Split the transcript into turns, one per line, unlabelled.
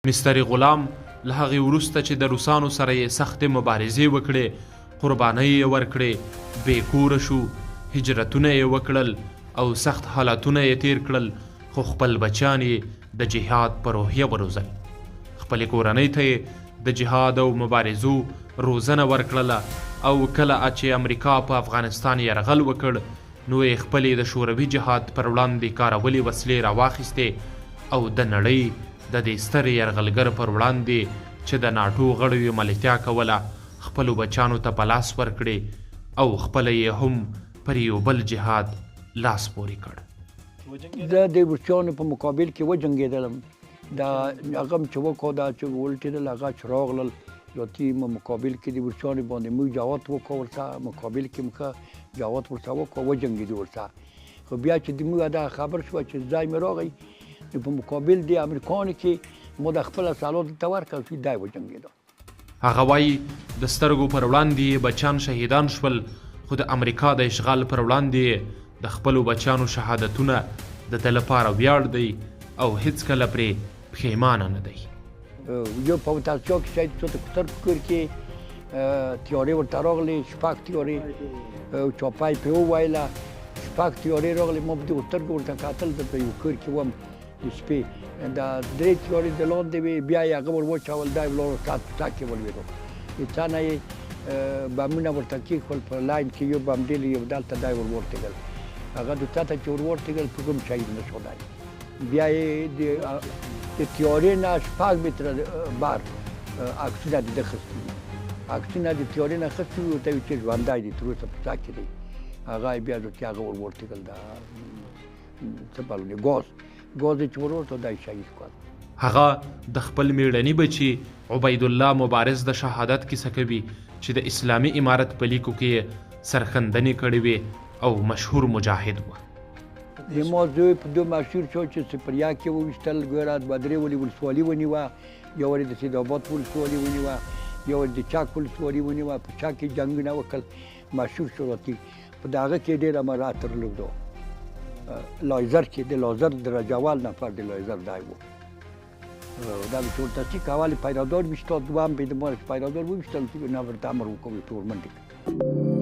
مستر غلام له هغې وروسته چې د روسانو سره یې سختې مبارزې وکړې، قربانۍ یې ورکړې، بې کوره شو، هجرتونه یې وکړل او سخت حالتونه یې تیر کړل، خو خپل بچیان یې د جهاد په روحیه وروزل. خپلې کورنۍ ته یې د جهاد او مبارزو روزنه ورکړله او کله چې امریکا په افغانستان یرغل وکړ نو یې خپلې د شوروي جهاد پر وړاندې کارولې وسلې راواخیستې او د نړۍ د دې ستر یرغلګر پر وړاندې چې د ناټو غړو یې ملتیا کوله خپلو بچیانو ته په لاس ورکړې او خپله یې هم پر یو بل جهاد لاس پورې کړ.
زه د روسیانو په مقابل کې وجنګېدلم. دا هغه هم چې وکړو دا چې ولټېدل هغه چې راغلل یا تیم مقابل کې د روسیانو باندې موږ جواب وکړو ورسره مقابل کې موږ جواب ورسره وکړو وجنګېدو ورسره. خو بیا چې د موږ دا خبر شوه چې ځای مې راغی نو په مقابل د امریکانو کې مو د خپل سالات ته ورکړل چې دی وجنګېده.
هغه وایي د سترګو پر وړاندې بچیان شهیدان شول خو د امریکا د اشغال پر وړاندې د خپلو بچیانو شهادتونه د ده لپاره ویاړ دی او هیڅکله پرې پښیمانه نه دی.
یو په وتاسیا کې شاید څو د کوتر په کور کې تیارې ورته راغلې، شپږ تیارې چاپای پرې وویله، شپږ تیارې راغلې. ما په دې سترګو ورته کتل، زه په یو کور کې وم د شپې، دا درې تیارې د لاندې وې، بیا یې هغه ور واچول، دا یې ولاړ ساعت ټک یې ولوېدو. د څه نه یې بمونه ورته کېښول په لاین کې، یو بم ډیل یو دلته دا یې ور ورتېږل. هغه د څه ته چې ور ورتېږل په کوم شهید نه شو دی. بیا یې د تیارې نه 6 متره بار عکسونه د ده اخیستي دي، عکسونه د تیارې نه اخیستي وي، ورته وایي چې ژوندی دی، تر اوسه په څاه کې دی. هغه یې بیا ورته هغه ور ورتېږل، دا څه بلونې ګاز یې چې ور ورته دا یې شهید کړل.
هغه د خپل میړني بچي عبیدالله مبارز د شهادت کیسه کوي چې د اسلامي امارت په لیکو کې سرښندنې کړې وې او مشهور مجاهد و.
د ما زوی په دو مشهور شو چې سپریا کې وویشتل، ګوره د بدرې ولې ولسوالي ونیوه، یو ور د سیدآباد ولسوالي ونیوه، یو ور د چک ولسوالي ونیوه. په چک کې جنګونه وکړل، مشهور شو. په د هغه کې ډېره مرات درلود. لایزر کې د لازر د رجوال نفر د لایزر دی و. دا به ټول تصدیق اول پیرادار ویشتل، دوم به د مارش پیرادار وویشتل، نفر ته امر وکړ ټول منډې